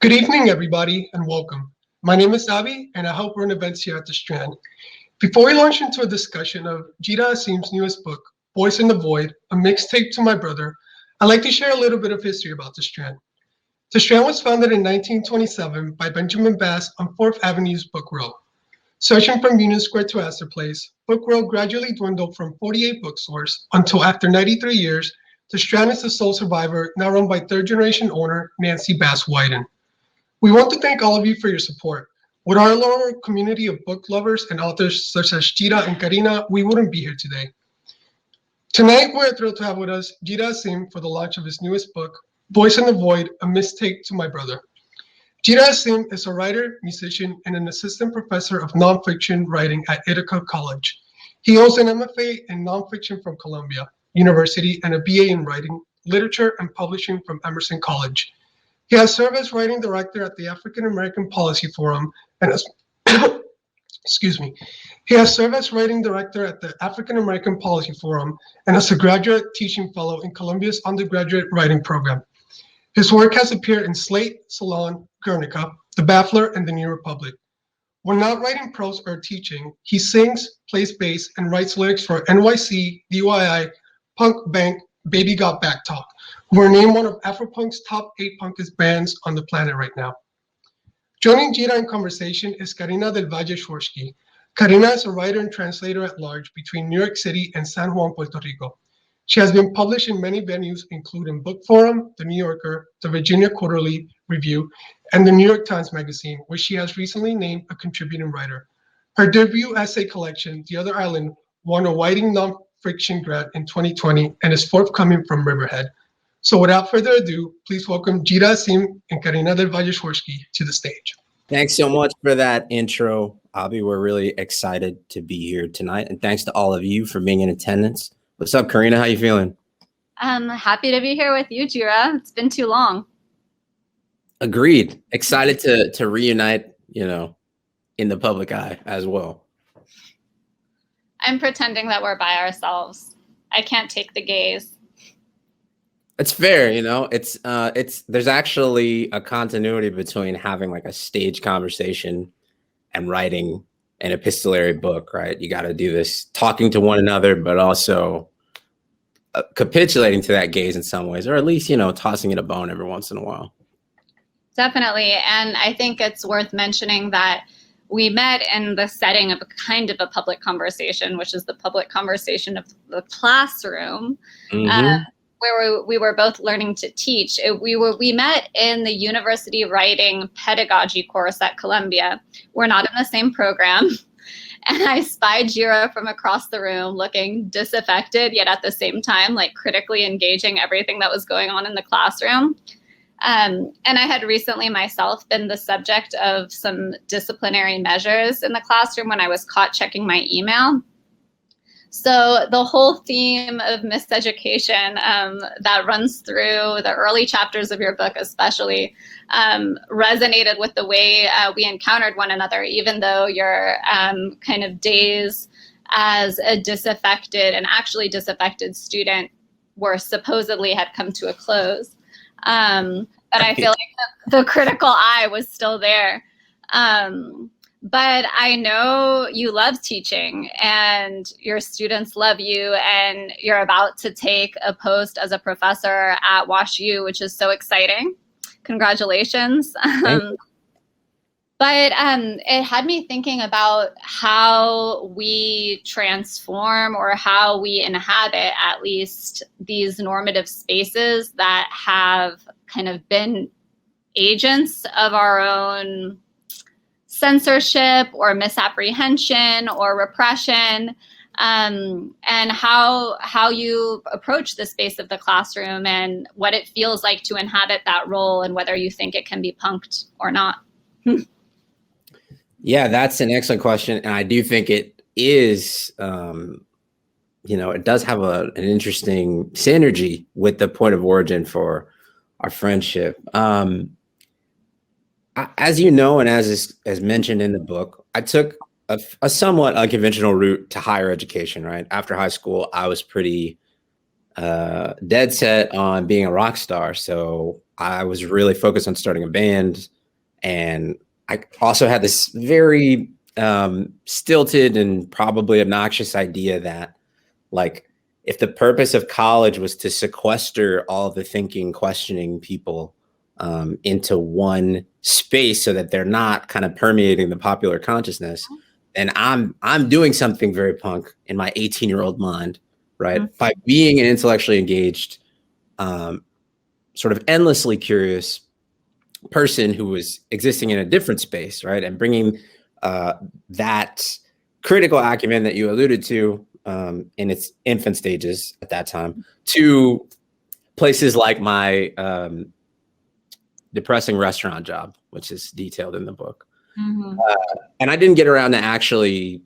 Good evening, everybody, and welcome. My name is Avi, and I help run events here at the Strand. Before we launch into a discussion of G'Ra Asim's newest book, Boyz N the Void, a mixtape to my brother, I'd like to share a little bit of history about the Strand. The Strand was founded in 1927 by Benjamin Bass on 4th Avenue's Book Row. Searching from Union Square to Astor Place, Book Row gradually dwindled from 48 bookstores until after 93 years, the Strand is the sole survivor, now run by third-generation owner Nancy Bass Wyden. We want to thank all of you for your support. Without our loyal community of book lovers and authors such as G'Ra and Carina, we wouldn't be here today. Tonight, we're thrilled to have with us G'Ra Asim for the launch of his newest book, Boyz N the Void, a mixtape to my brother. G'Ra Asim is a writer, musician, and an assistant professor of nonfiction writing at Ithaca College. He holds an MFA in nonfiction from Columbia University and a BA in writing, literature, and publishing from Emerson College. He has served as writing director at the African American Policy Forum and as He has served as writing director at the African American Policy Forum and as a graduate teaching fellow in Columbia's undergraduate writing program. His work has appeared in Slate, Salon, Guernica, The Baffler, and The New Republic. When not writing prose or teaching, he sings, plays bass, and writes lyrics for NYC, DYI, Punk Bank, Baby Got Back Talk, who are named one of Afropunk's top 8 punkest bands on the planet right now. Joining G'Ra in conversation is Carina Del Valle Schorske. Carina is a writer and translator at large between New York City and San Juan, Puerto Rico. She has been published in many venues, including Book Forum, The New Yorker, the Virginia Quarterly Review, and the New York Times Magazine, where she has recently named a contributing writer. Her debut essay collection, The Other Island, won a Whiting Nonfiction Grant in 2020 and is forthcoming from Riverhead. So without further ado, please welcome G'Ra Asim and Carina Del Valle Schorske to the stage. Thanks so much for that intro, Avi. We're really excited to be here tonight. And thanks to all of you for being in attendance. What's up, Carina? How you feeling? I'm happy to be here with you, G'Ra. It's been too long. Agreed. Excited to reunite, in the public eye as well. I'm pretending that we're by ourselves. I can't take the gaze. It's fair, there's actually a continuity between having like a stage conversation and writing an epistolary book, right? You got to do this talking to one another, but also capitulating to that gaze in some ways, or at least, tossing it a bone every once in a while. Definitely. And I think it's worth mentioning that we met in the setting of a kind of a public conversation, which is the public conversation of the classroom. Mm-hmm. Where we were both learning to teach. We met in the university writing pedagogy course at Columbia. We're not in the same program. And I spied G'Ra from across the room looking disaffected, yet at the same time, like critically engaging everything that was going on in the classroom. And I had recently myself been the subject of some disciplinary measures in the classroom when I was caught checking my email. So the whole theme of miseducation that runs through the early chapters of your book especially resonated with the way we encountered one another, even though your kind of days as a disaffected and actually disaffected student were supposedly had come to a close. But I feel like the critical eye was still there. But I know you love teaching and your students love you, and you're about to take a post as a professor at WashU, which is so exciting. Congratulations. But it had me thinking about how we transform or how we inhabit at least these normative spaces that have kind of been agents of our own censorship or misapprehension or repression, and how you approach the space of the classroom and what it feels like to inhabit that role and whether you think it can be punked or not. Yeah, that's an excellent question. And I do think it is, it does have an interesting synergy with the point of origin for our friendship. As you know, and as mentioned in the book, I took a somewhat unconventional route to higher education, right? After high school, I was pretty dead set on being a rock star. So I was really focused on starting a band, and I also had this very stilted and probably obnoxious idea that, like, if the purpose of college was to sequester all the thinking, questioning people into one space so that they're not kind of permeating the popular consciousness, and I'm doing something very punk in my 18-year-old mind, right? Mm-hmm. By being an intellectually engaged, sort of endlessly curious person who was existing in a different space, right? And bringing that critical acumen that you alluded to in its infant stages at that time to places like my depressing restaurant job, which is detailed in the book. Mm-hmm. And I didn't get around to actually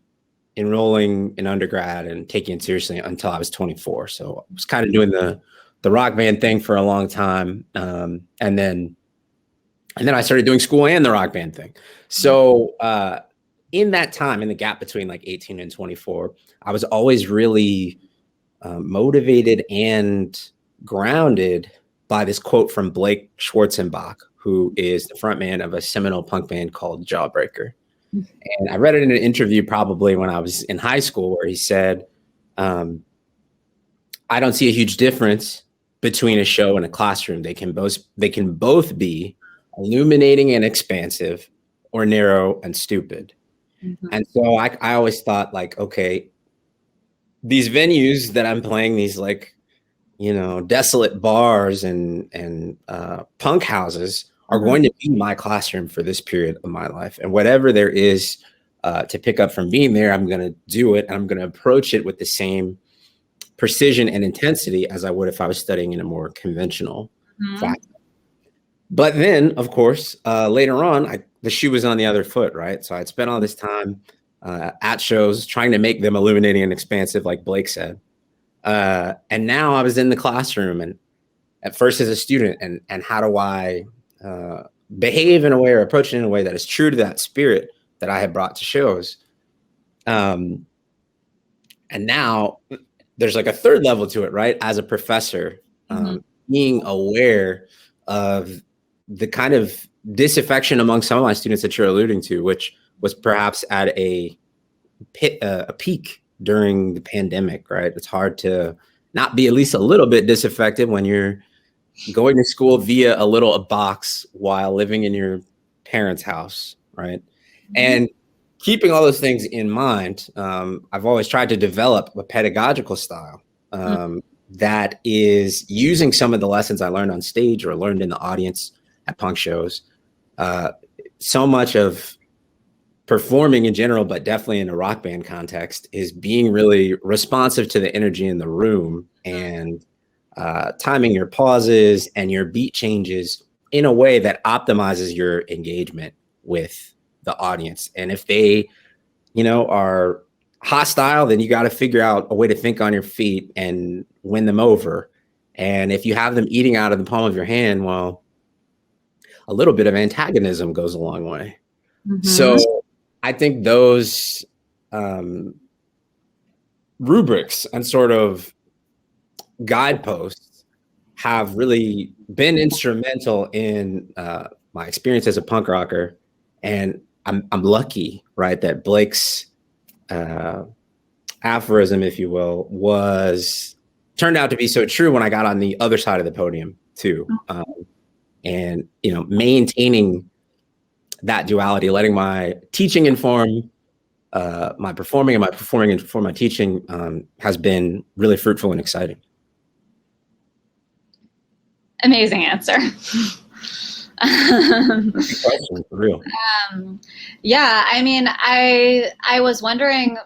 enrolling in undergrad and taking it seriously until I was 24. So I was kind of doing the rock band thing for a long time. And then I started doing school and the rock band thing. So in that time, in the gap between like 18 and 24, I was always really motivated and grounded by this quote from Blake Schwarzenbach, who is the frontman of a seminal punk band called Jawbreaker. And I read it in an interview probably when I was in high school, where he said, I don't see a huge difference between a show and a classroom. They can both be illuminating and expansive, or narrow and stupid. Mm-hmm. And so I always thought, like, okay, these venues that I'm playing, these like, you know, desolate bars and punk houses are going to be my classroom for this period of my life. And whatever there is to pick up from being there, I'm going to do it. And I'm going to approach it with the same precision and intensity as I would if I was studying in a more conventional faculty. But then, of course, later on, the shoe was on the other foot, right? So I'd spent all this time at shows trying to make them illuminating and expansive, like Blake said. And now I was in the classroom, and at first as a student, and how do I behave in a way or approach it in a way that is true to that spirit that I had brought to shows. And now there's like a third level to it, right? As a professor, being aware of the kind of disaffection among some of my students that you're alluding to, which was perhaps at a peak during the pandemic, right? It's hard to not be at least a little bit disaffected when you're going to school via a box while living in your parents' house, right? And keeping all those things in mind, I've always tried to develop a pedagogical style that is using some of the lessons I learned on stage or learned in the audience at punk shows. So much of performing in general, but definitely in a rock band context, is being really responsive to the energy in the room and timing your pauses and your beat changes in a way that optimizes your engagement with the audience. And if they, you know, are hostile, then you got to figure out a way to think on your feet and win them over. And if you have them eating out of the palm of your hand, well, a little bit of antagonism goes a long way. So I think those rubrics and sort of guideposts have really been instrumental in my experience as a punk rocker. And I'm lucky, right, that Blake's aphorism, if you will, turned out to be so true when I got on the other side of the podium too. And, you know, maintaining that duality, letting my teaching inform my performing, and my performing inform my teaching, has been really fruitful and exciting. Amazing answer. Question, for real. Yeah, I mean, I was wondering,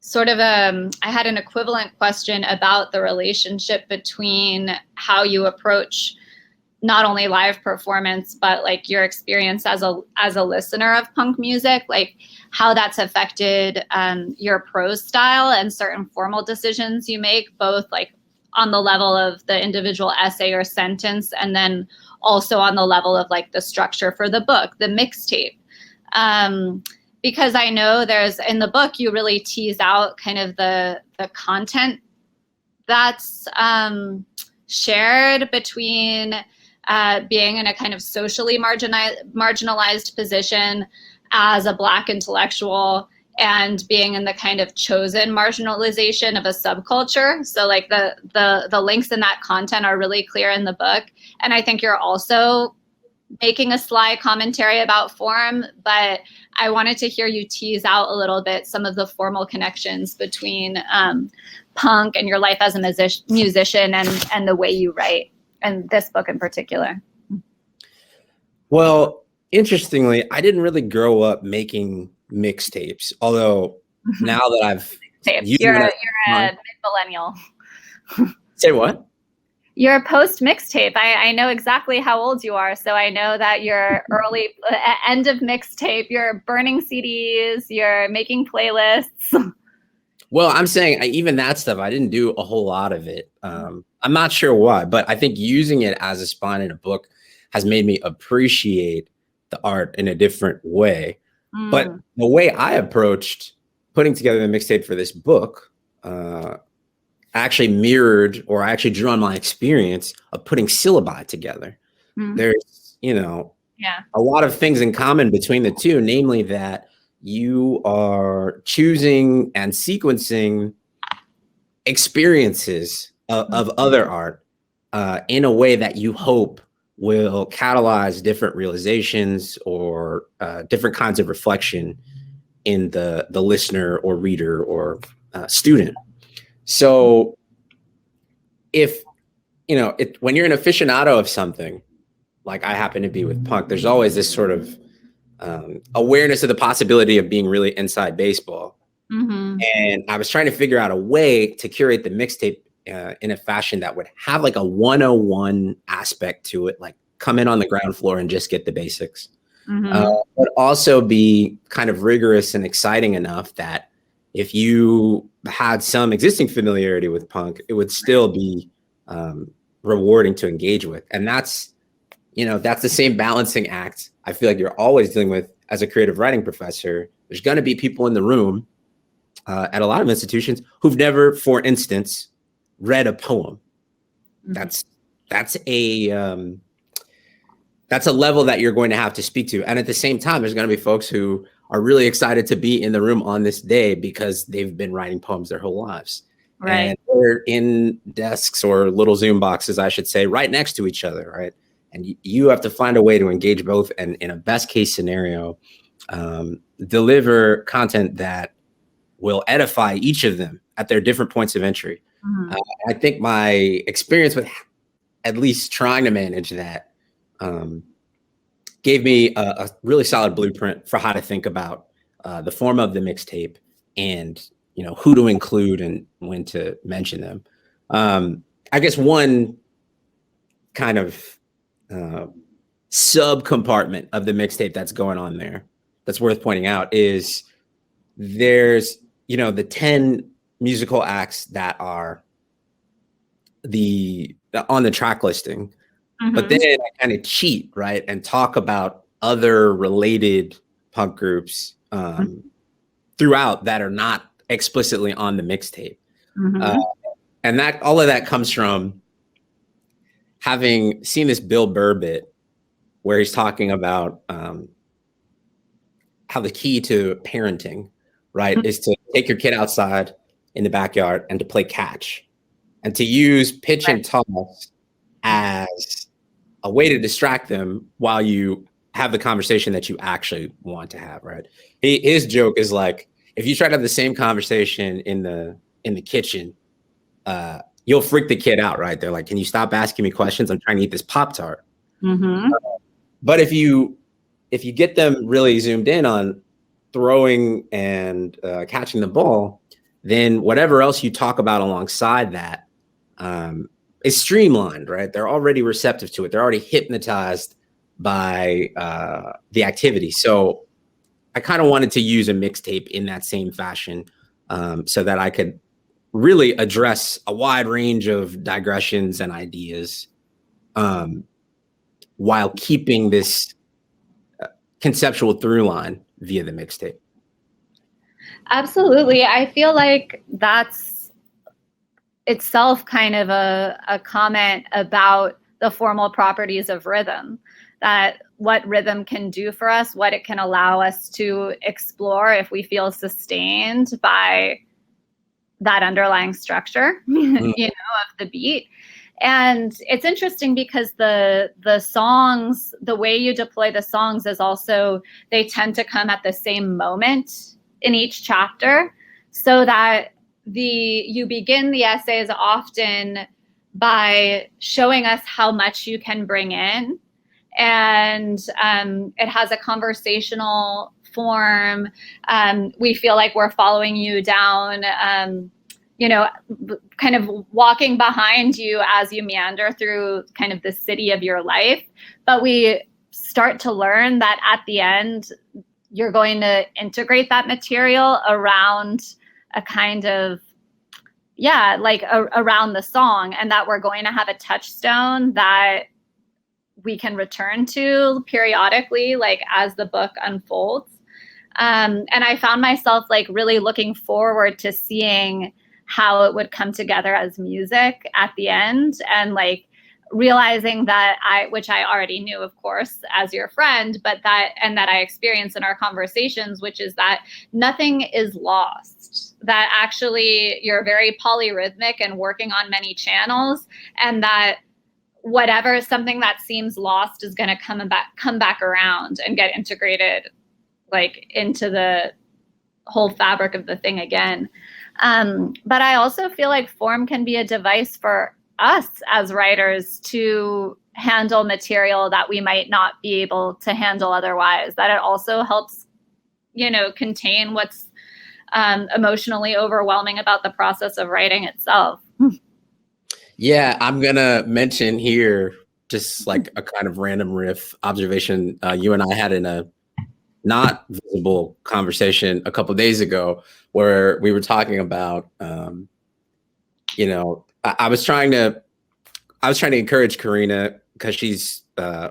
sort of, I had an equivalent question about the relationship between how you approach not only live performance, but like your experience as a listener of punk music, like how that's affected your prose style and certain formal decisions you make, both like on the level of the individual essay or sentence, and then also on the level of like the structure for the book, the mixtape. Because I know in the book, you really tease out kind of the content that's shared between being in a kind of socially marginalized position as a Black intellectual, and being in the kind of chosen marginalization of a subculture. So like the links in that content are really clear in the book. And I think you're also making a sly commentary about form, but I wanted to hear you tease out a little bit some of the formal connections between punk and your life as a musician and the way you write, and this book in particular. Well, interestingly, I didn't really grow up making mixtapes, although now that I've you're a mid-millennial. Say what? You're a post-mixtape. I know exactly how old you are, so I know that you're early end of mixtape. You're burning CDs. You're making playlists. Well, I'm saying even that stuff, I didn't do a whole lot of it. I'm not sure why, but I think using it as a spine in a book has made me appreciate the art in a different way. But the way I approached putting together the mixtape for this book actually mirrored, or I actually drew on my experience of putting syllabi together. There's, a lot of things in common between the two, namely that you are choosing and sequencing experiences of other art in a way that you hope will catalyze different realizations or different kinds of reflection in the listener or reader or student. So if, when you're an aficionado of something, like I happen to be with punk, there's always this sort of awareness of the possibility of being really inside baseball. And I was trying to figure out a way to curate the mixtape in a fashion that would have like a 101 aspect to it, like come in on the ground floor and just get the basics, but also be kind of rigorous and exciting enough that if you had some existing familiarity with punk, it would still be rewarding to engage with. And that's the same balancing act I feel like you're always dealing with as a creative writing professor. There's going to be people in the room at a lot of institutions who've never, for instance, read a poem. That's a level that you're going to have to speak to. And at the same time, there's going to be folks who are really excited to be in the room on this day because they've been writing poems their whole lives. Right. And they're in desks or little Zoom boxes, I should say, right next to each other, right? And you have to find a way to engage both and, in a best case scenario, deliver content that will edify each of them at their different points of entry. I think my experience with at least trying to manage that gave me a really solid blueprint for how to think about the form of the mixtape and, who to include and when to mention them. I guess one kind of sub-compartment of the mixtape that's going on there that's worth pointing out is there's, the 10 musical acts that are on the track listing, but then I kind of cheat, right? And talk about other related punk groups throughout that are not explicitly on the mixtape. And that all of that comes from having seen this Bill Burr bit where he's talking about how the key to parenting, right, is to take your kid outside in the backyard and to play catch and to use pitch and toss as a way to distract them while you have the conversation that you actually want to have, right? His joke is like, if you try to have the same conversation in the kitchen, you'll freak the kid out, right? They're like, can you stop asking me questions? I'm trying to eat this Pop-Tart. But if you get them really zoomed in on throwing and catching the ball, then whatever else you talk about alongside that is streamlined, right? They're already receptive to it. They're already hypnotized by the activity. So I kind of wanted to use a mixtape in that same fashion so that I could really address a wide range of digressions and ideas while keeping this conceptual through line via the mixtape. Absolutely. I feel like that's itself kind of a comment about the formal properties of rhythm, that what rhythm can do for us, what it can allow us to explore if we feel sustained by that underlying structure, of the beat. And it's interesting because the songs, the way you deploy the songs is also, they tend to come at the same moment in each chapter, so that you begin the essays often by showing us how much you can bring in. And it has a conversational form. We feel like we're following you down, kind of walking behind you as you meander through kind of the city of your life. But we start to learn that at the end, you're going to integrate that material around a kind of, around the song, and that we're going to have a touchstone that we can return to periodically, like as the book unfolds. And I found myself like really looking forward to seeing how it would come together as music at the end, and like realizing that which I already knew, of course, as your friend, but that I experienced in our conversations, which is that nothing is lost, that actually you're very polyrhythmic and working on many channels, and that whatever, something that seems lost is going to come back around and get integrated like into the whole fabric of the thing again. But I also feel like form can be a device for us as writers to handle material that we might not be able to handle otherwise, that it also helps, contain what's emotionally overwhelming about the process of writing itself. Yeah, I'm gonna mention here just like a kind of random riff observation. You and I had in a not visible conversation a couple of days ago where we were talking about, I was trying to encourage Carina because she's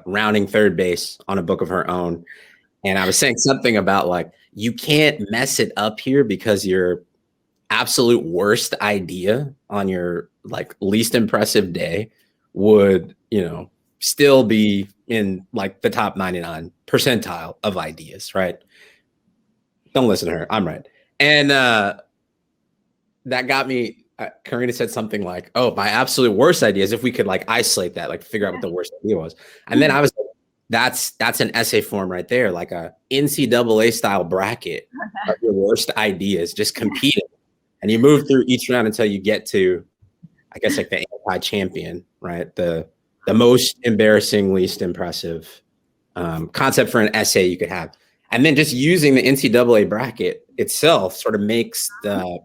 rounding third base on a book of her own, and I was saying something about like, you can't mess it up here because your absolute worst idea on your like least impressive day would, still be in like the top 99 percentile of ideas, right? Don't listen to her. I'm right. And that got me. Carina said something like, "Oh, my absolute worst idea is if we could like isolate that, like figure out what the worst idea was." And then I was like, that's an essay form right there, like a NCAA style bracket of your worst ideas, just competing. And you move through each round until you get to, I guess, like the anti-champion, right? The most embarrassing, least impressive concept for an essay you could have. And then just using the NCAA bracket itself sort of makes the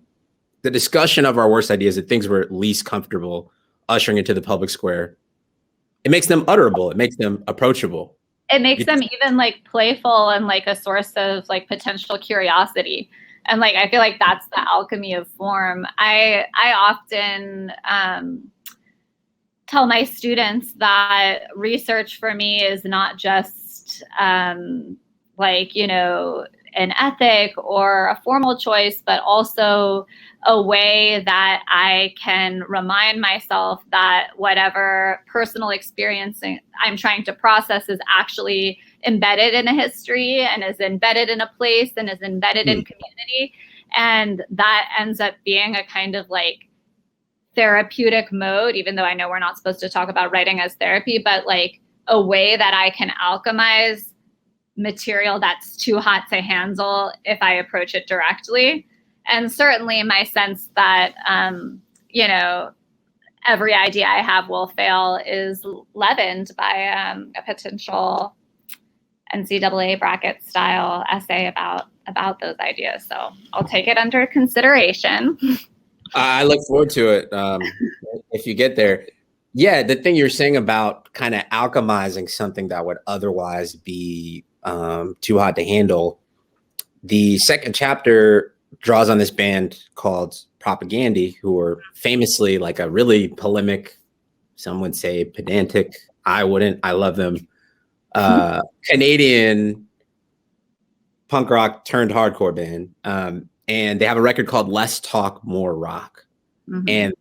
discussion of our worst ideas, the things we're least comfortable ushering into the public square, it makes them utterable. It makes them approachable. It makes them even like playful and like a source of like potential curiosity. And like, I feel like that's the alchemy of form. I often tell my students that research for me is not just an ethic or a formal choice, but also a way that I can remind myself that whatever personal experience I'm trying to process is actually embedded in a history and is embedded in a place and is embedded in community. And that ends up being a kind of like therapeutic mode, even though I know we're not supposed to talk about writing as therapy, but like a way that I can alchemize material that's too hot to handle if I approach it directly. And certainly my sense that, every idea I have will fail is leavened by a potential NCAA bracket style essay about those ideas. So I'll take it under consideration. I look forward to it if you get there. Yeah, the thing you're saying about kind of alchemizing something that would otherwise be too hot to handle. The second chapter draws on this band called Propagandy, who are famously like a really polemic, some would say pedantic, I wouldn't, I love them, Canadian punk rock turned hardcore band. And they have a record called Less Talk, More Rock. Mm-hmm. And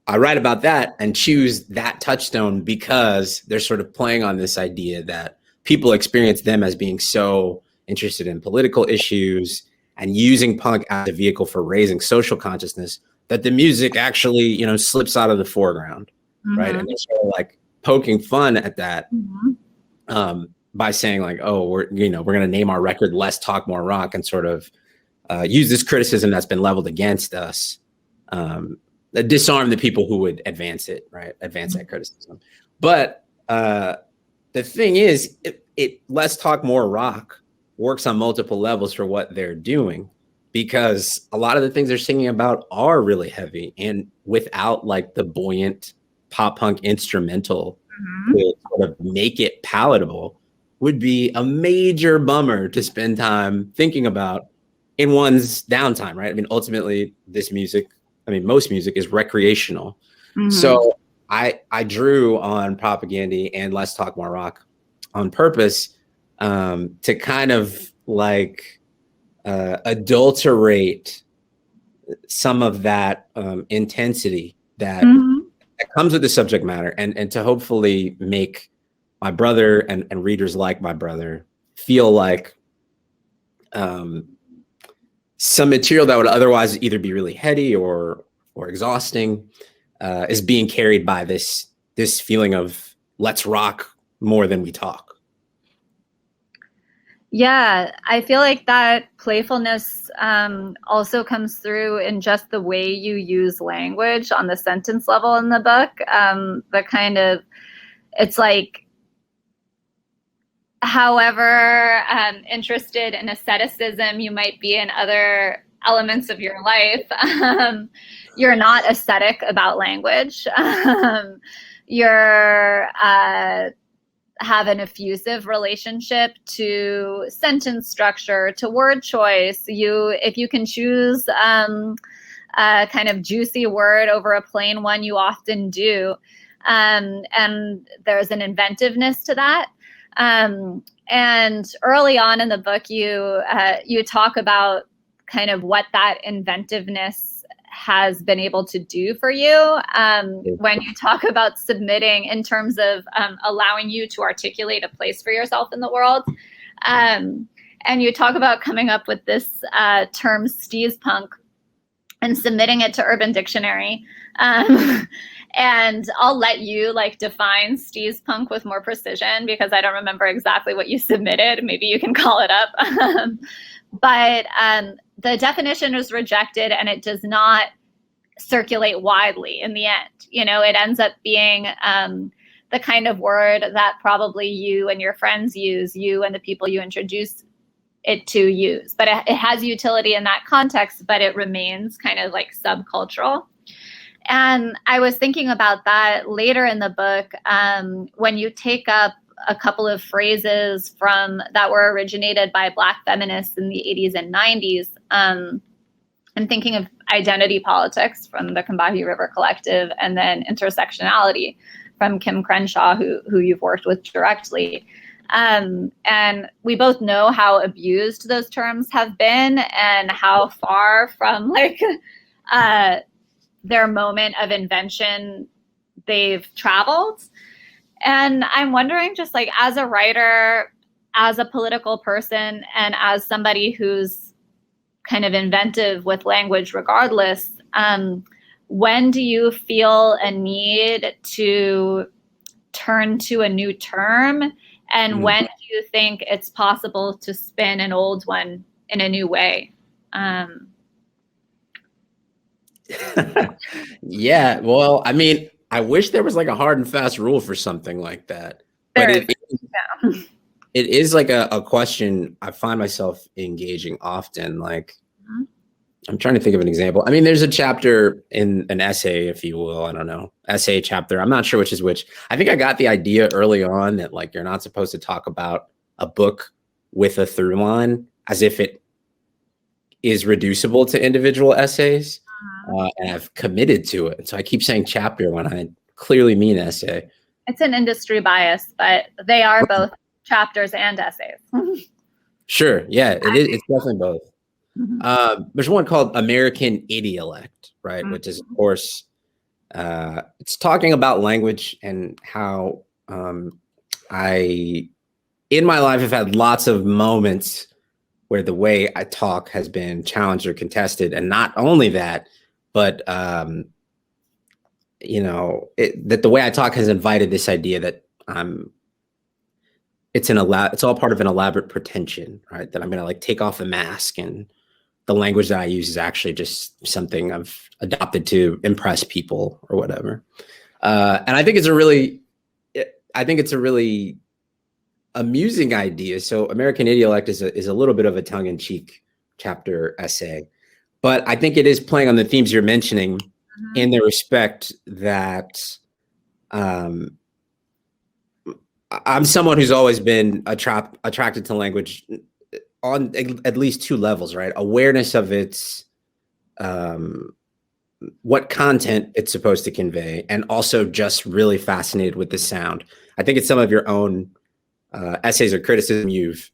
I write about that and choose that touchstone because they're sort of playing on this idea that people experience them as being so interested in political issues and using punk as a vehicle for raising social consciousness that the music actually, you know, slips out of the foreground, right? And they're sort of like poking fun at that by saying like, oh, we're going to name our record Less Talk More Rock and sort of use this criticism that's been leveled against us, disarm the people who would advance it, right? Advance that criticism. But the thing is, it Less Talk More Rock works on multiple levels for what they're doing, because a lot of the things they're singing about are really heavy, and without like the buoyant pop punk instrumental to sort of make it palatable would be a major bummer to spend time thinking about in one's downtime, right? I mean, ultimately this music, I mean, most music is recreational. So I drew on Propaganda and Let's Talk More Rock on purpose to kind of like adulterate some of that intensity that comes with the subject matter, and to hopefully make my brother and readers like my brother feel like some material that would otherwise either be really heady or exhausting is being carried by this feeling of let's rock more than we talk. Yeah, I feel like that playfulness also comes through in just the way you use language on the sentence level in the book. The kind of, it's like, however interested in asceticism you might be in other elements of your life, you're not ascetic about language. You're have an effusive relationship to sentence structure, to word choice. If you can choose a kind of juicy word over a plain one, you often do. And there's an inventiveness to that. And early on in the book, you talk about kind of what that inventiveness has been able to do for you when you talk about submitting in terms of allowing you to articulate a place for yourself in the world. And you talk about coming up with this term steez punk and submitting it to Urban Dictionary. And I'll let you like define steez punk with more precision because I don't remember exactly what you submitted. Maybe you can call it up. But the definition was rejected and it does not circulate widely in the end. You know, it ends up being the kind of word that probably you and your friends use, you and the people you introduce it to use. But it has utility in that context, but it remains kind of like subcultural. And I was thinking about that later in the book when you take up a couple of phrases that were originated by Black feminists in the 80s and 90s. I'm thinking of identity politics from the Combahee River Collective, and then intersectionality from Kim Crenshaw, who you've worked with directly. And we both know how abused those terms have been and how far from like their moment of invention they've traveled. And I'm wondering, just like as a writer, as a political person, and as somebody who's kind of inventive with language regardless, when do you feel a need to turn to a new term? And when do you think it's possible to spin an old one in a new way? Yeah, well, I mean, I wish there was like a hard and fast rule for something like that. But it is like a question I find myself engaging often. Like, I'm trying to think of an example. I mean, there's a chapter in an essay, if you will, I don't know, essay chapter. I'm not sure which is which. I think I got the idea early on that like you're not supposed to talk about a book with a through line as if it is reducible to individual essays. And I've committed to it. So I keep saying chapter when I clearly mean essay. It's an industry bias, but they are both chapters and essays. Sure. Yeah, it is. It's definitely both. There's one called American Idiolect, right? Which is, of course, It's talking about language and how I, in my life, have had lots of moments where the way I talk has been challenged or contested. And not only that, but, you know, that the way I talk has invited this idea that it's all part of an elaborate pretension, right? That I'm going to like take off a mask, and the language that I use is actually just something I've adopted to impress people or whatever. And I think it's a really amusing idea. So American Idiolect is a little bit of a tongue-in-cheek chapter essay, but I think it is playing on the themes you're mentioning in the respect that I'm someone who's always been attracted to language on at least two levels, right? Awareness of its what content it's supposed to convey, and also just really fascinated with the sound. I think it's some of your own essays or criticism you've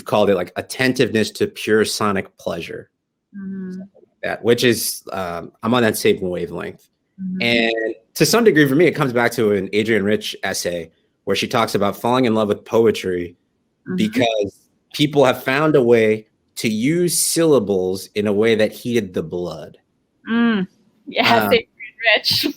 called it like attentiveness to pure sonic pleasure. Like that, which is I'm on that same wavelength. And to some degree, for me, it comes back to an Adrienne Rich essay where she talks about falling in love with poetry because people have found a way to use syllables in a way that heated the blood. Yes, Rich.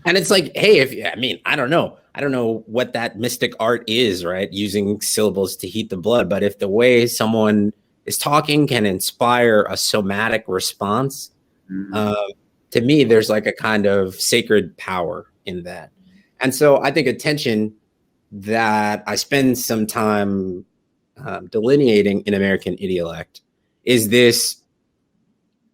And it's like, hey, I don't know what that mystic art is, right? Using syllables to heat the blood. But if the way someone is talking can inspire a somatic response, to me, there's like a kind of sacred power in that. And so I think a tension that I spend some time delineating in American Idiolect is this,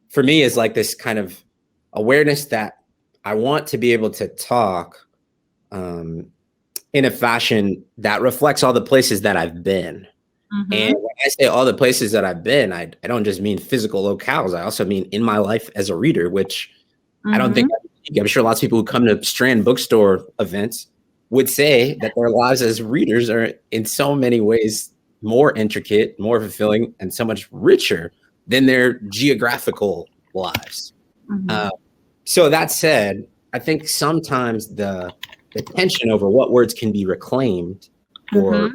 for me, is like this kind of awareness that I want to be able to talk in a fashion that reflects all the places that I've been. And when I say all the places that I've been, I don't just mean physical locales. I also mean in my life as a reader, which I don't think, I'm sure lots of people who come to Strand bookstore events would say that their lives as readers are in so many ways more intricate, more fulfilling, and so much richer than their geographical lives. So that said, I think sometimes the tension over what words can be reclaimed or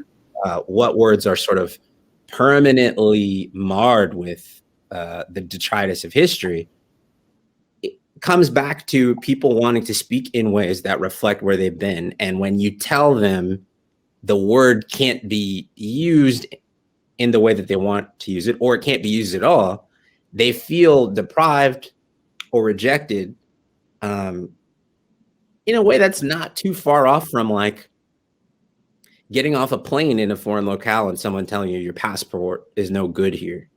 what words are sort of permanently marred with the detritus of history, it comes back to people wanting to speak in ways that reflect where they've been. And when you tell them the word can't be used in the way that they want to use it, or it can't be used at all, they feel deprived or rejected in a way that's not too far off from like getting off a plane in a foreign locale and someone telling you your passport is no good here.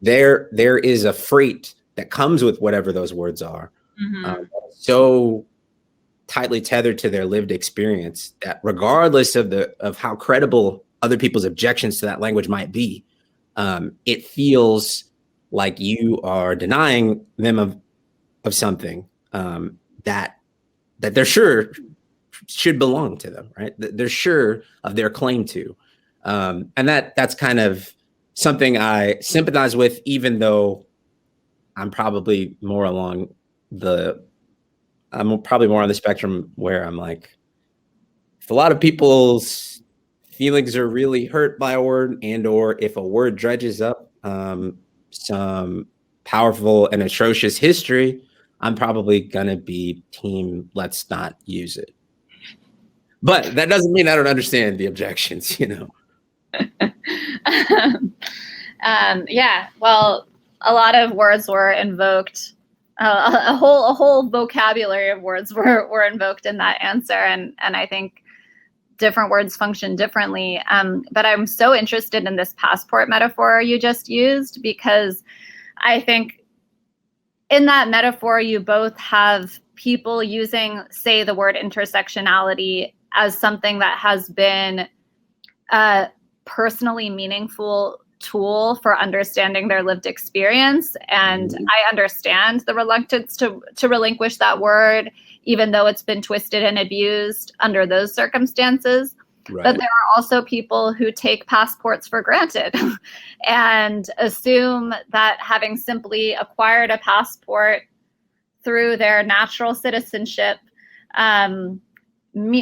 There is a freight that comes with whatever those words are, so tightly tethered to their lived experience that regardless of how credible other people's objections to that language might be, it feels like you are denying them of something that they're sure should belong to them, right? They're sure of their claim to. And that's kind of something I sympathize with, even though I'm probably more on the spectrum where I'm like, if a lot of people's feelings are really hurt by a word, and or if a word dredges up some powerful and atrocious history, I'm probably gonna be team let's not use it. But that doesn't mean I don't understand the objections, you know. Yeah, well, a lot of words were invoked. A whole vocabulary of words were invoked in that answer, and I think different words function differently. But I'm so interested in this passport metaphor you just used, because I think in that metaphor you both have people using, say, the word intersectionality as something that has been a personally meaningful tool for understanding their lived experience. And I understand the reluctance to relinquish that word, even though it's been twisted and abused under those circumstances. Right. But there are also people who take passports for granted and assume that having simply acquired a passport through their natural citizenship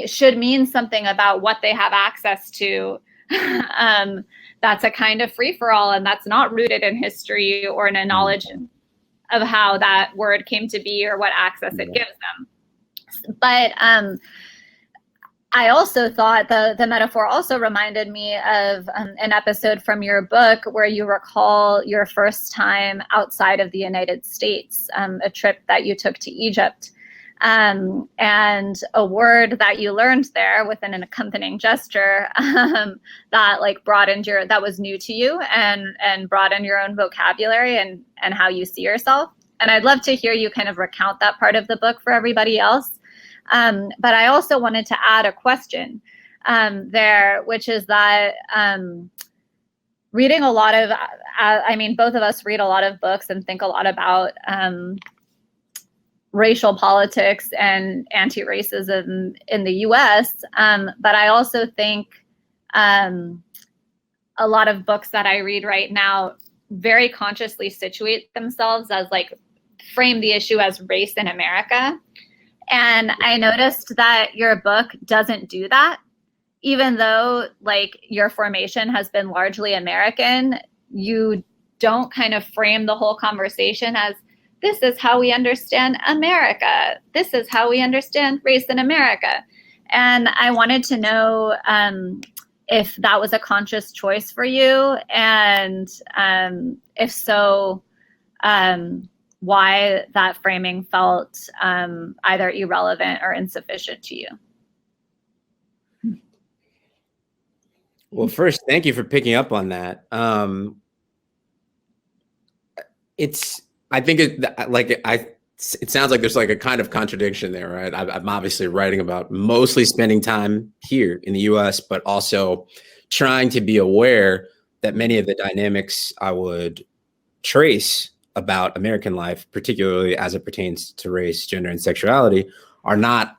should mean something about what they have access to. That's a kind of free-for-all, and that's not rooted in history or in a knowledge of how that word came to be or what access it gives them. But I also thought the metaphor also reminded me of an episode from your book where you recall your first time outside of the United States, a trip that you took to Egypt. And a word that you learned there with an accompanying gesture that like broadened that was new to you and broadened your own vocabulary and how you see yourself. And I'd love to hear you kind of recount that part of the book for everybody else. But I also wanted to add a question there, which is that reading a lot of, I mean, both of us read a lot of books and think a lot about racial politics and anti-racism in the US. But I also think a lot of books that I read right now very consciously situate themselves as like frame the issue as race in America. And I noticed that your book doesn't do that. Even though like your formation has been largely American, you don't kind of frame the whole conversation as this is how we understand America. This is how we understand race in America. And I wanted to know if that was a conscious choice for you, and if so, why that framing felt either irrelevant or insufficient to you. Well, first, thank you for picking up on that. It sounds like there's like a kind of contradiction there, right? I'm obviously writing about mostly spending time here in the US, but also trying to be aware that many of the dynamics I would trace about American life, particularly as it pertains to race, gender, and sexuality, are not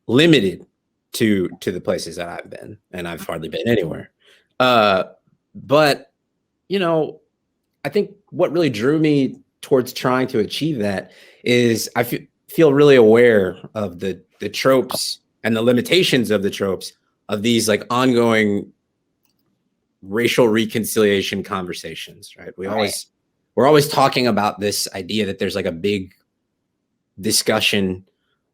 limited to the places that I've been, and I've hardly been anywhere. But, you know, I think what really drew me towards trying to achieve that is I feel really aware of the tropes and the limitations of the tropes of these like ongoing racial reconciliation conversations, right? We're always talking about this idea that there's like a big discussion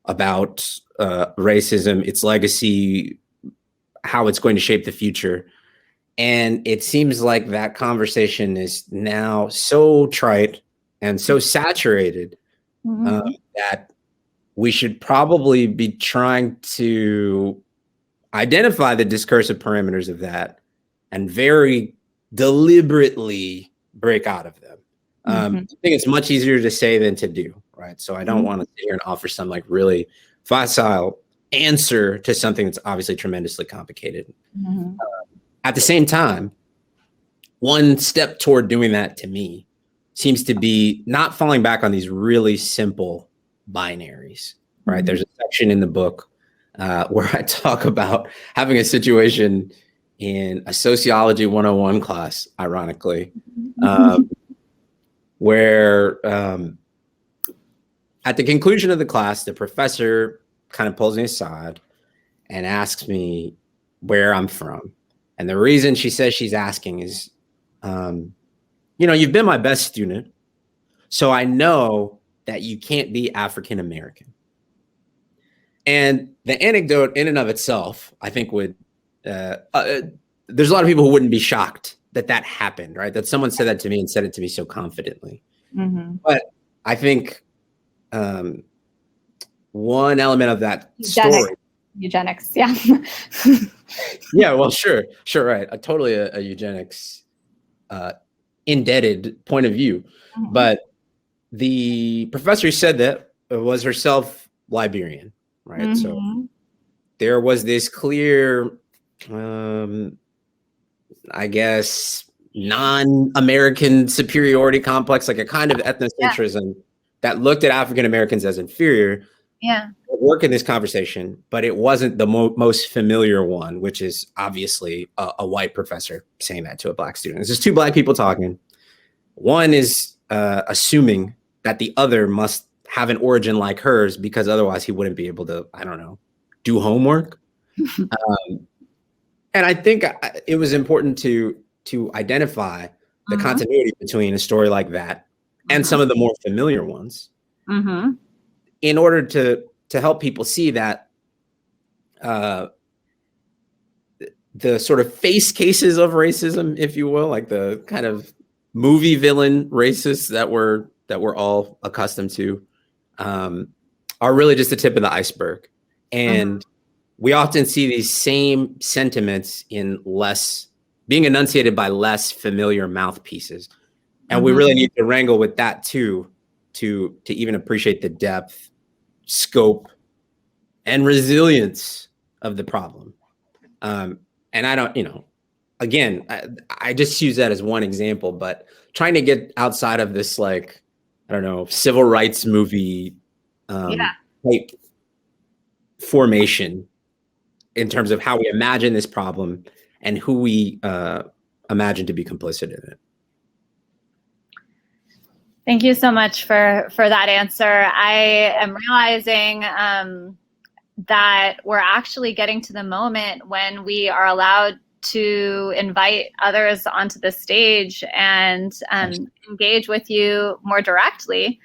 about racism, its legacy, how it's going to shape the future. And it seems like that conversation is now so trite and so saturated that we should probably be trying to identify the discursive parameters of that and very deliberately break out of them. I think it's much easier to say than to do, right? So I don't want to sit here and offer some like really facile answer to something that's obviously tremendously complicated. At the same time, one step toward doing that to me seems to be not falling back on these really simple binaries, right? There's a section in the book where I talk about having a situation in a sociology 101 class, ironically, where at the conclusion of the class, the professor kind of pulls me aside and asks me where I'm from. And the reason she says she's asking is, you know, you've been my best student, so I know that you can't be African-American. And the anecdote in and of itself, I think would, there's a lot of people who wouldn't be shocked that that happened, right? That someone said that to me and said it to me so confidently. But I think one element of that story. Eugenics, yeah. Yeah, well, sure, right. Totally a eugenics indebted point of view. But the professor who said that was herself Liberian, right? So there was this clear, I guess, non-American superiority complex, like a kind of ethnocentrism that looked at African Americans as inferior. Work in this conversation, but it wasn't the most familiar one, which is obviously a white professor saying that to a black student. It's just two black people talking. One is assuming that the other must have an origin like hers, because otherwise he wouldn't be able to, I don't know, do homework. And I think it was important to identify the continuity between a story like that and some of the more familiar ones, in order to help people see that the sort of face cases of racism, if you will, like the kind of movie villain racists that we're all accustomed to, are really just the tip of the iceberg. And we often see these same sentiments in being enunciated by less familiar mouthpieces. And we really need to wrangle with that too, to even appreciate the depth, scope, and resilience of the problem. And I don't, again, I just use that as one example, but trying to get outside of this, like, I don't know, civil rights movie type formation in terms of how we imagine this problem and who we imagine to be complicit in it. Thank you so much for that answer. I am realizing that we're actually getting to the moment when we are allowed to invite others onto the stage and engage with you more directly,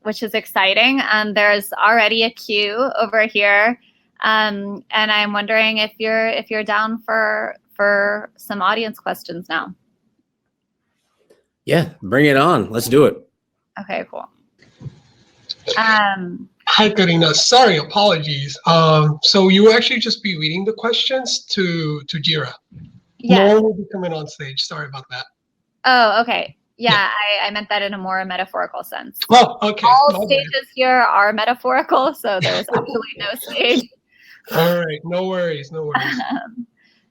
which is exciting. There's already a queue over here, and I'm wondering if you're down for some audience questions now. Yeah, bring it on. Let's do it. Okay, cool. Hi, Carina. Sorry, apologies. So you will actually just be reading the questions to G'Ra. Yeah. No one will be coming on stage. Sorry about that. Oh, okay. Yeah. I meant that in a more metaphorical sense. Oh, okay. All stages here are metaphorical, so there's actually no stage. All right. No worries. No worries.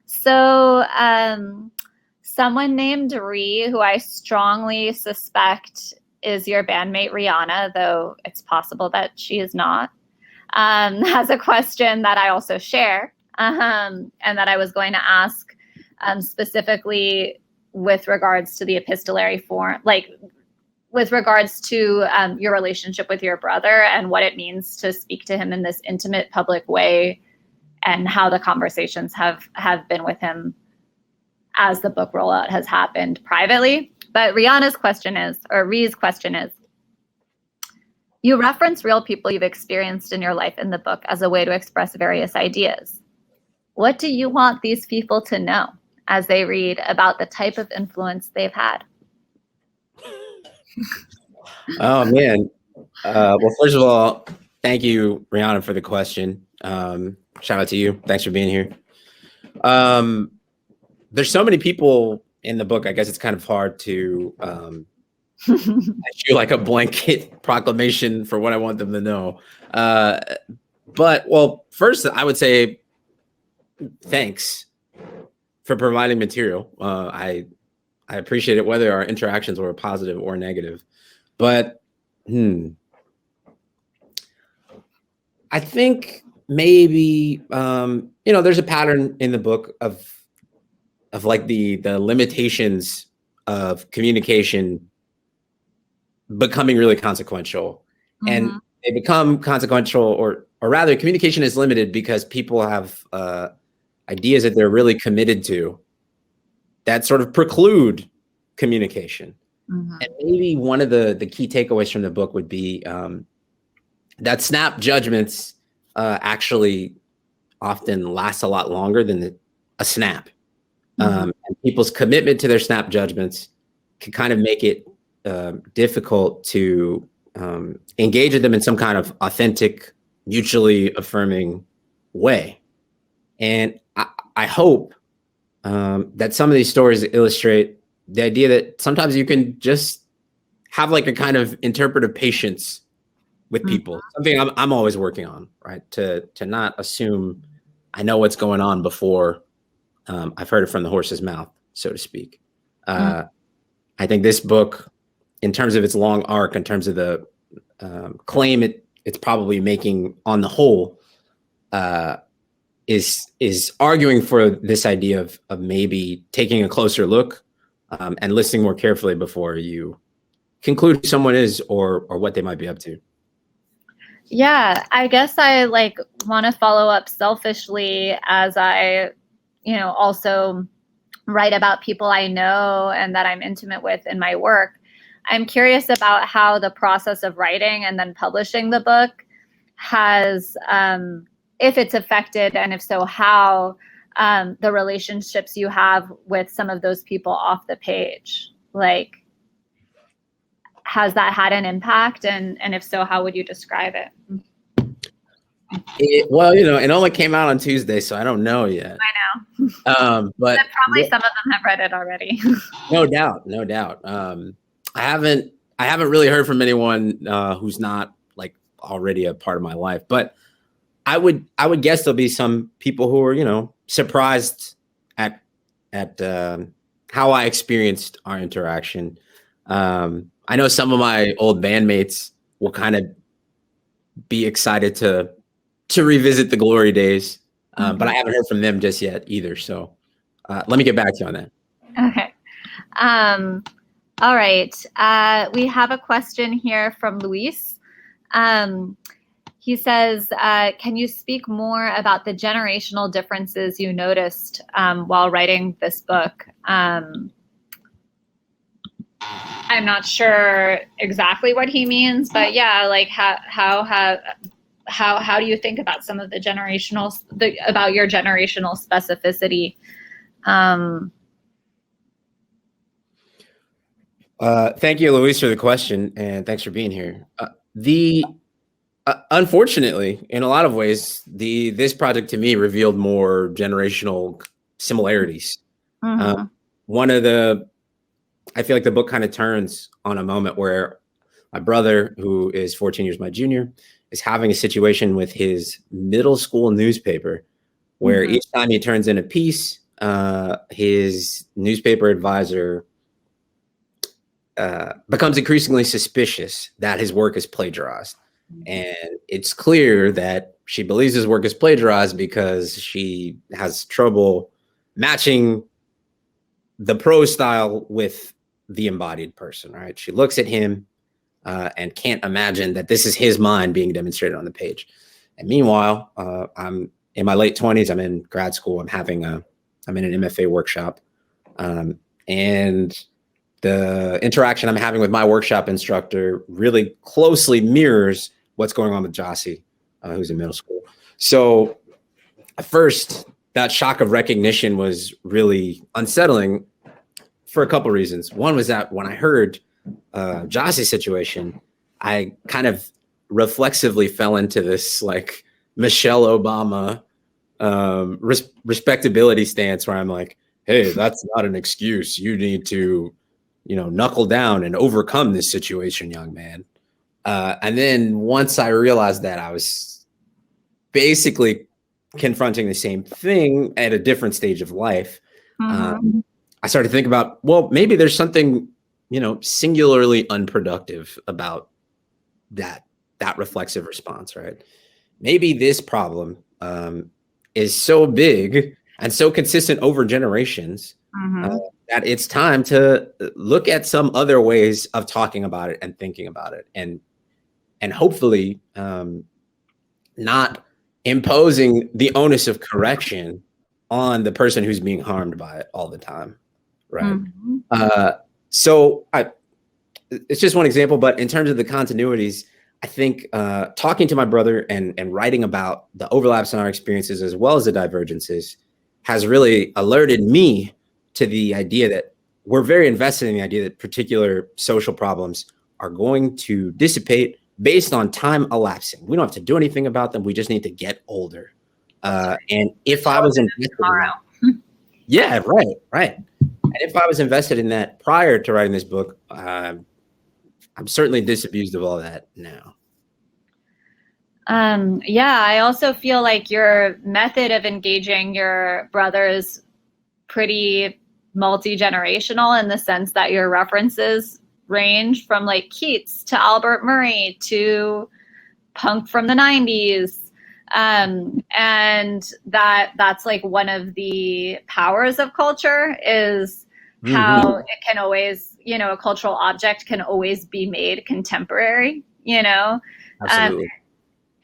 So someone named Ree, who I strongly suspect is your bandmate Rihanna, though it's possible that she is not, has a question that I also share, and that I was going to ask specifically with regards to the epistolary form, like with regards to your relationship with your brother and what it means to speak to him in this intimate public way, and how the conversations have been with him as the book rollout has happened privately. But Rihanna's question is, or Ree's question is, you reference real people you've experienced in your life in the book as a way to express various ideas. What do you want these people to know as they read about the type of influence they've had? Oh, man. Well, first of all, thank you, Rihanna, for the question. Shout out to you. Thanks for being here. There's so many people in the book, I guess it's kind of hard to issue like a blanket proclamation for what I want them to know. But, well, first, I would say thanks for providing material. I appreciate it, whether our interactions were positive or negative. But I think maybe, there's a pattern in the book of like the limitations of communication becoming really consequential. And they become consequential, or rather communication is limited because people have ideas that they're really committed to that sort of preclude communication. And maybe one of the key takeaways from the book would be that snap judgments actually often last a lot longer than a snap. And people's commitment to their snap judgments can kind of make it difficult to engage with them in some kind of authentic, mutually affirming way. And I hope that some of these stories illustrate the idea that sometimes you can just have like a kind of interpretive patience with people, something I'm always working on, right? To not assume I know what's going on before I've heard it from the horse's mouth, so to speak. I think this book, in terms of its long arc, in terms of the claim it's probably making on the whole, is arguing for this idea of maybe taking a closer look and listening more carefully before you conclude who someone is or what they might be up to. Yeah, I guess I like want to follow up selfishly as I, also write about people I know and that I'm intimate with in my work. I'm curious about how the process of writing and then publishing the book has, if it's affected, and if so, how, the relationships you have with some of those people off the page. Like, has that had an impact? And if so, how would you describe it? Well, it only came out on Tuesday, so I don't know yet. I know. But probably some of them have read it already. No doubt. I haven't really heard from anyone who's not like already a part of my life, but I would guess there'll be some people who are, surprised at how I experienced our interaction. I know some of my old bandmates will kind of be excited to revisit the glory days, but I haven't heard from them just yet either. So let me get back to you on that. Okay. All right. We have a question here from Luis. He says, can you speak more about the generational differences you noticed while writing this book? I'm not sure exactly what he means, but yeah, like how do you think about some of the about your generational specificity? Thank you, Luis, for the question, and thanks for being here. Unfortunately, in a lot of ways, this project to me revealed more generational similarities. I feel like the book kind of turns on a moment where my brother, who is 14 years my junior, is having a situation with his middle school newspaper where each time he turns in a piece, his newspaper advisor becomes increasingly suspicious that his work is plagiarized. And it's clear that she believes his work is plagiarized because she has trouble matching the prose style with the embodied person, right? She looks at him and can't imagine that this is his mind being demonstrated on the page. And meanwhile, I'm in my late 20s. I'm in grad school. I'm in an MFA workshop. And the interaction I'm having with my workshop instructor really closely mirrors what's going on with Gyasi, who's in middle school. So at first, that shock of recognition was really unsettling for a couple of reasons. One was that when I heard Gyasi's situation, I kind of reflexively fell into this like Michelle Obama respectability stance where I'm like, hey, that's not an excuse. You need to, knuckle down and overcome this situation, young man. And then once I realized that I was basically confronting the same thing at a different stage of life, I started to think about, well, maybe there's something, singularly unproductive about that reflexive response, right? Maybe this problem is so big and so consistent over generations that it's time to look at some other ways of talking about it and thinking about it, and hopefully not imposing the onus of correction on the person who's being harmed by it all the time, right? So it's just one example, but in terms of the continuities, I think talking to my brother and writing about the overlaps in our experiences as well as the divergences has really alerted me to the idea that we're very invested in the idea that particular social problems are going to dissipate based on time elapsing. We don't have to do anything about them. We just need to get older. And if I was invested tomorrow. Yeah, right. And if I was invested in that prior to writing this book, I'm certainly disabused of all that now. Yeah, I also feel like your method of engaging your brother is pretty multi-generational in the sense that your references range from like Keats to Albert Murray to punk from the 90s. And that's like one of the powers of culture is how it can always a cultural object can always be made contemporary, Absolutely.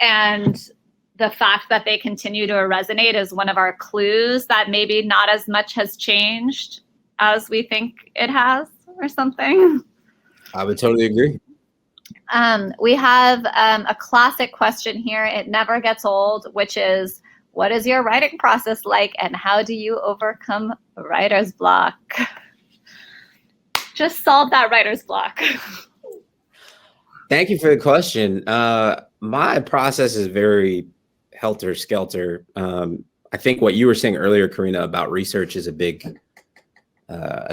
And the fact that they continue to resonate is one of our clues that maybe not as much has changed as we think it has, or something. I would totally agree. We have a classic question here. It never gets old, which is, what is your writing process like, and how do you overcome writer's block? Just solve that writer's block. Thank you for the question. My process is very helter-skelter. I think what you were saying earlier, Carina, about research is a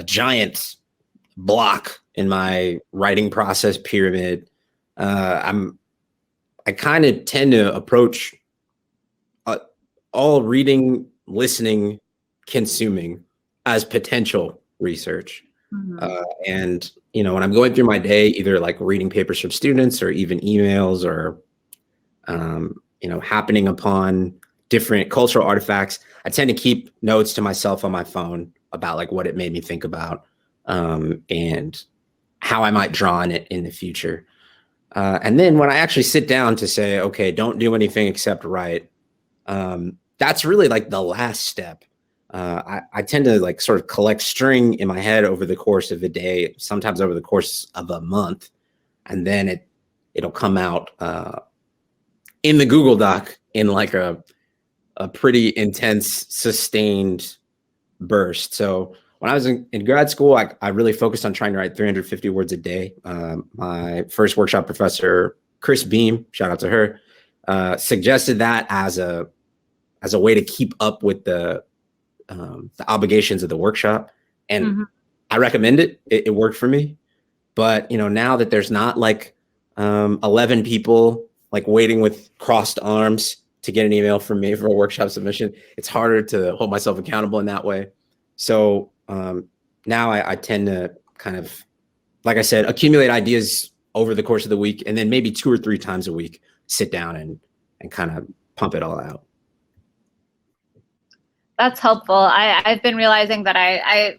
giant block in my writing process pyramid. I kind of tend to approach all reading, listening, consuming as potential research. Mm-hmm. And, when I'm going through my day, either like reading papers from students or even emails or, happening upon different cultural artifacts, I tend to keep notes to myself on my phone about like what it made me think about and how I might draw on it in the future. And then when I actually sit down to say, okay, don't do anything except write, that's really like the last step. I tend to like sort of collect string in my head over the course of a day, sometimes over the course of a month, and then it'll come out in the Google Doc in like a pretty intense, sustained burst. So when I was in grad school, I really focused on trying to write 350 words a day. My first workshop professor, Chris Beam, shout out to her, suggested that as a way to keep up with the obligations of the workshop. And Mm-hmm. I recommend it. It worked for me. But, now that there's not like 11 people like waiting with crossed arms to get an email from me for a workshop submission, it's harder to hold myself accountable in that way. So now I tend to kind of, like I said, accumulate ideas over the course of the week, and then maybe 2 or 3 times a week, sit down and kind of pump it all out. That's helpful. I've been realizing that I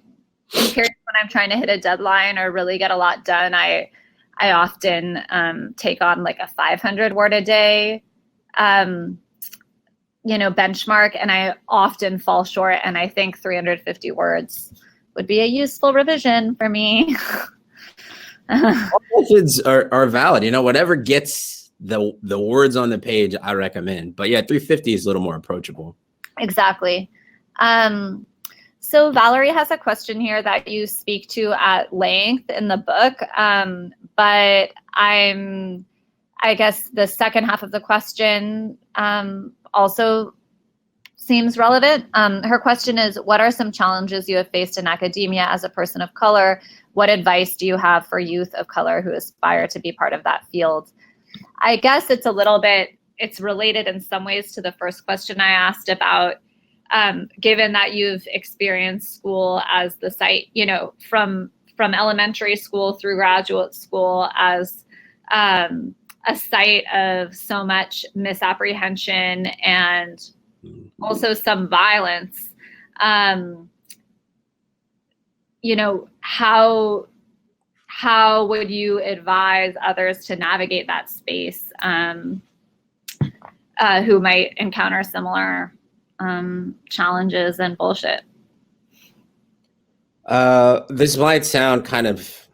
in periods when I'm trying to hit a deadline or really get a lot done, I often take on like a 500 word a day benchmark, and I often fall short, and I think 350 words would be a useful revision for me. All methods are valid. Whatever gets the words on the page, I recommend. But yeah, 350 is a little more approachable. Exactly. So Valerie has a question here that you speak to at length in the book, but I guess the second half of the question also seems relevant. Her question is, what are some challenges you have faced in academia as a person of color? What advice do you have for youth of color who aspire to be part of that field? I guess it's related in some ways to the first question I asked about, given that you've experienced school as the site, from elementary school through graduate school as a site of so much misapprehension and also some violence. How would you advise others to navigate that space who might encounter similar challenges and bullshit? This might sound kind of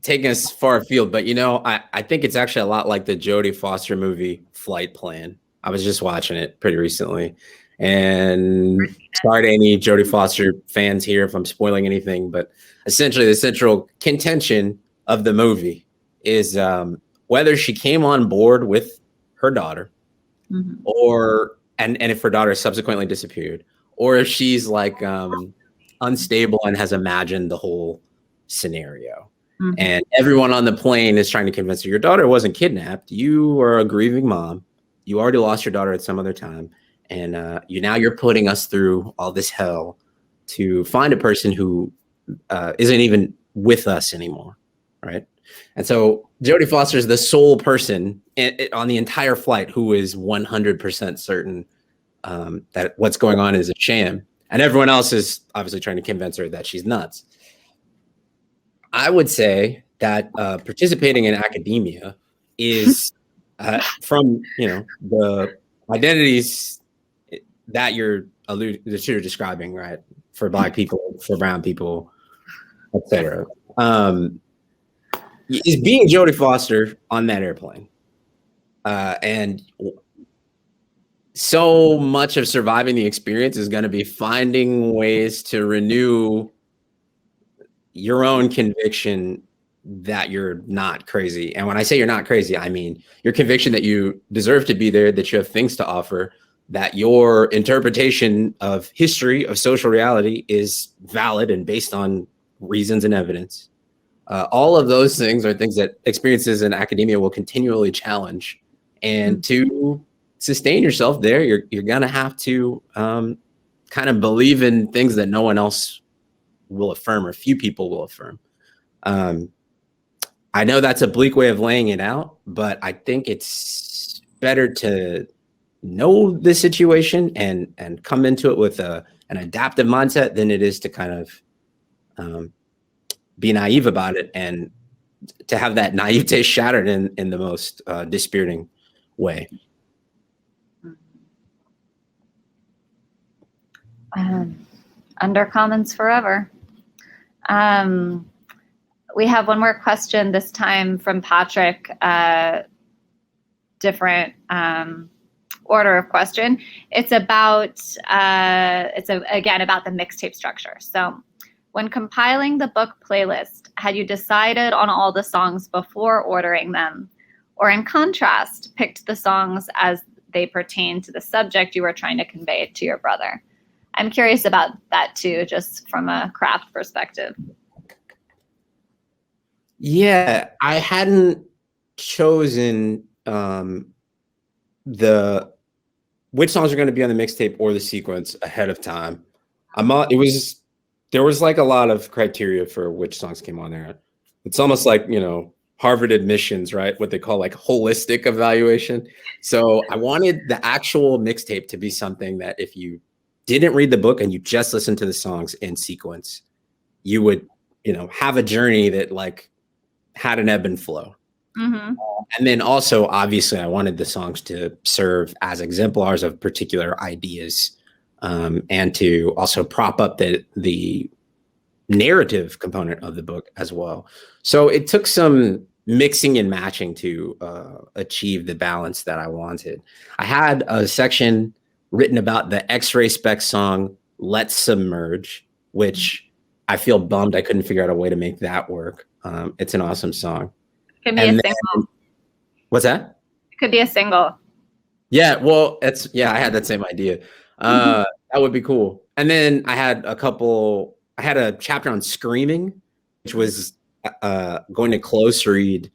taking us far afield, but I think it's actually a lot like the Jodie Foster movie Flight Plan. I was just watching it pretty recently, and sorry to any Jodie Foster fans here if I'm spoiling anything, but essentially the central contention of the movie is whether she came on board with her daughter, mm-hmm. or and if her daughter subsequently disappeared, or if she's like unstable and has imagined the whole scenario. Mm-hmm. And everyone on the plane is trying to convince her, your daughter wasn't kidnapped. You are a grieving mom. You already lost your daughter at some other time. And you're putting us through all this hell to find a person who isn't even with us anymore, right? And so Jodie Foster is the sole person on the entire flight who is 100% certain that what's going on is a sham. And everyone else is obviously trying to convince her that she's nuts. I would say that participating in academia is from the identities that you're describing, right? For Black people, for brown people, etc. Is being Jodie Foster on that airplane, and so much of surviving the experience is going to be finding ways to renew your own conviction that you're not crazy. And when I say you're not crazy, I mean your conviction that you deserve to be there, that you have things to offer, that your interpretation of history, of social reality is valid and based on reasons and evidence. All of those things are things that experiences in academia will continually challenge. And to sustain yourself there, you're going to have to kind of believe in things that no one else will affirm, or few people will affirm. I know that's a bleak way of laying it out, but I think it's better to know the situation and come into it with an adaptive mindset than it is to kind of be naive about it and to have that naivete shattered in the most dispiriting way. Undercommons forever. We have one more question, this time from Patrick. Different order of question. It's about again about the mixtape structure. So, when compiling the book playlist, had you decided on all the songs before ordering them, or in contrast, picked the songs as they pertain to the subject you were trying to convey to your brother? I'm curious about that too, just from a craft perspective. Yeah, I hadn't chosen which songs are going to be on the mixtape or the sequence ahead of time. There was like a lot of criteria for which songs came on there. It's almost like, Harvard admissions, right? What they call like holistic evaluation. So I wanted the actual mixtape to be something that if you didn't read the book and you just listened to the songs in sequence, you would, have a journey that like had an ebb and flow. Mm-hmm. And then also, obviously, I wanted the songs to serve as exemplars of particular ideas, and to also prop up the narrative component of the book as well. So it took some mixing and matching to achieve the balance that I wanted. I had a section written about the X-Ray Spec song, Let's Submerge, which I feel bummed I couldn't figure out a way to make that work. It's an awesome song. Could be a single. What's that? It could be a single. Yeah, well, I had that same idea. That would be cool. And then I had a chapter on screaming, which was going to close read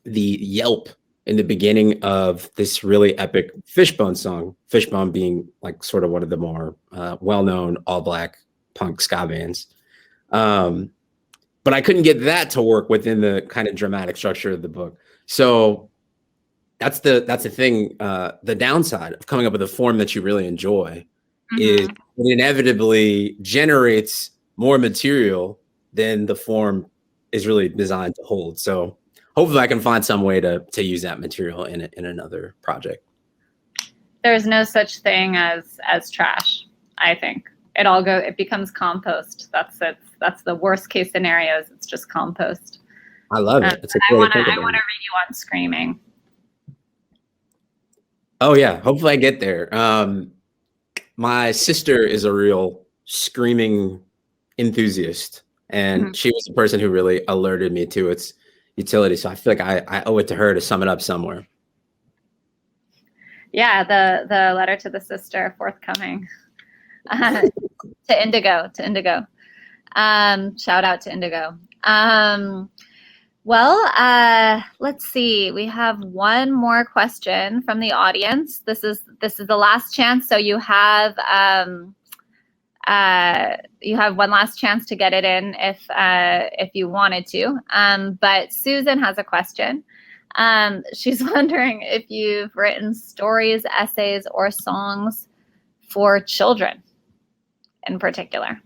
the yelp in the beginning of this really epic Fishbone song. Fishbone being like sort of one of the more well-known all-Black punk ska bands. But I couldn't get that to work within the kind of dramatic structure of the book. So that's the thing. The downside of coming up with a form that you really enjoy is it inevitably generates more material than the form is really designed to hold. So hopefully I can find some way to use that material in another project. There's no such thing as trash, I think. It becomes compost. That's the worst case scenarios. It's just compost. I love it. I want to read you on screaming. Oh yeah, hopefully I get there. My sister is a real screaming enthusiast, and she was the person who really alerted me to its utility. So I feel like I owe it to her to sum it up somewhere. Yeah, the letter to the sister forthcoming. To Indigo. Shout out to Indigo. Let's see. We have one more question from the audience. This is the last chance. So you have one last chance to get it in if you wanted to. But Susan has a question. She's wondering if you've written stories, essays, or songs for children in particular.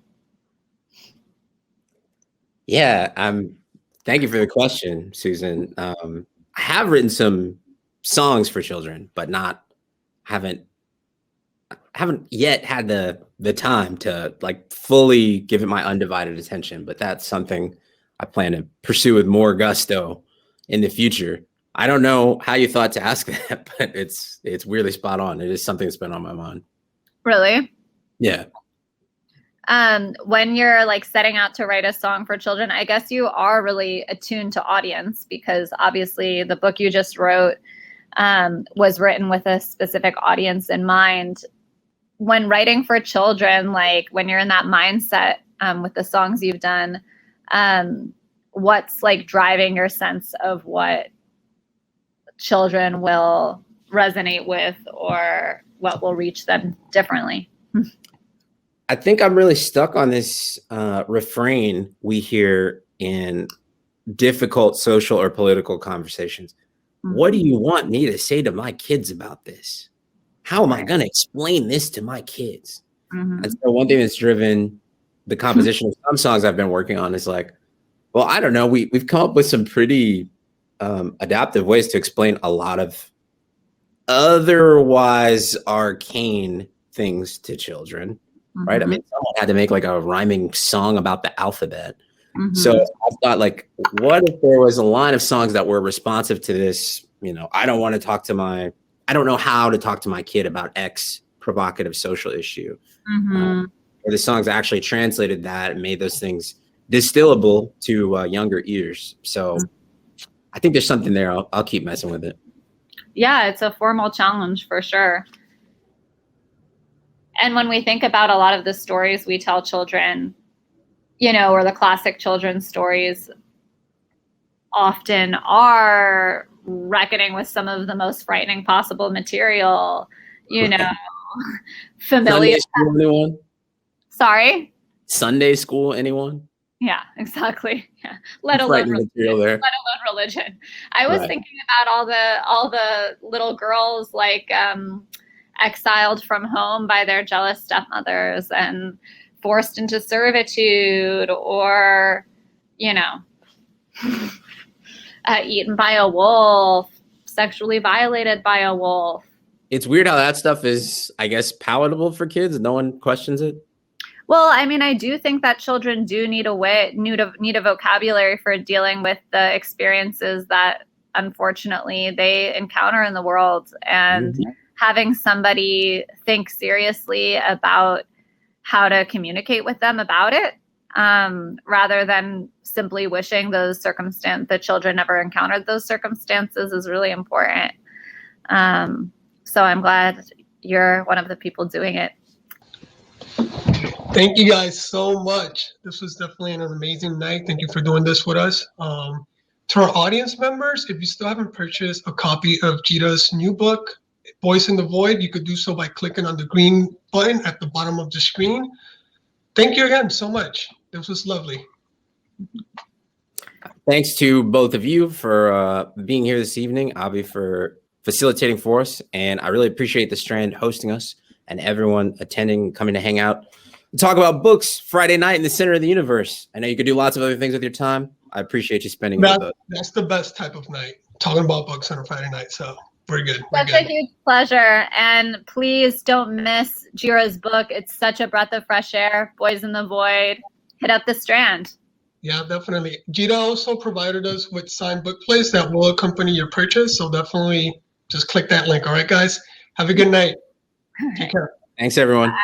Yeah, thank you for the question, Susan. I have written some songs for children, but haven't yet had the time to like fully give it my undivided attention. But that's something I plan to pursue with more gusto in the future. I don't know how you thought to ask that, but it's weirdly spot on. It is something that's been on my mind. Really? Yeah. When you're like setting out to write a song for children, I guess you are really attuned to audience, because obviously the book you just wrote was written with a specific audience in mind. When writing for children, like when you're in that mindset with the songs you've done, what's like driving your sense of what children will resonate with or what will reach them differently? I think I'm really stuck on this refrain we hear in difficult social or political conversations. Mm-hmm. What do you want me to say to my kids about this? How am I going to explain this to my kids? Mm-hmm. And so one thing that's driven the composition of some songs I've been working on is like, well, I don't know. We've come up with some pretty adaptive ways to explain a lot of otherwise arcane things to children. Mm-hmm. Right. I mean, someone had to make like a rhyming song about the alphabet. Mm-hmm. So I thought, like, what if there was a line of songs that were responsive to this? You know, I don't know how to talk to my kid about X provocative social issue. Mm-hmm. Or the songs actually translated that and made those things distillable to younger ears. So I think there's something there. I'll keep messing with it. Yeah, it's a formal challenge for sure. And when we think about a lot of the stories we tell children, you know, or the classic children's stories often are reckoning with some of the most frightening possible material, you know, familiar. Sunday school, anyone? Sorry? Sunday school, anyone? Yeah, exactly. Yeah. Let alone religion. I was thinking about all the little girls like exiled from home by their jealous stepmothers and forced into servitude, or, you know, eaten by a wolf, sexually violated by a wolf. It's weird how that stuff is, I guess, palatable for kids. No one questions it. Well, I mean, I do think that children do need a vocabulary for dealing with the experiences that unfortunately they encounter in the world, and having somebody think seriously about how to communicate with them about it, rather than simply wishing the children never encountered those circumstances, is really important. So I'm glad you're one of the people doing it. Thank you guys so much. This was definitely an amazing night. Thank you for doing this with us. To our audience members, if you still haven't purchased a copy of G'Ra's new book, Boyz N the Void, you could do so by clicking on the green button at the bottom of the screen. Thank you again so much. This was lovely. Thanks to both of you for being here this evening, Avi for facilitating for us, and I really appreciate the Strand hosting us and everyone attending, coming to hang out and talk about books Friday night in the center of the universe. I know you could do lots of other things with your time. I appreciate you spending it with us. That's the best type of night, talking about books on a Friday night. So we're good. Such a huge pleasure. And please don't miss G'Ra's book. It's such a breath of fresh air. Boyz N the Void. Hit up the Strand. Yeah, definitely. G'Ra also provided us with signed book plays that will accompany your purchase. So definitely just click that link. All right, guys. Have a good night. Take care. Thanks, everyone. Bye.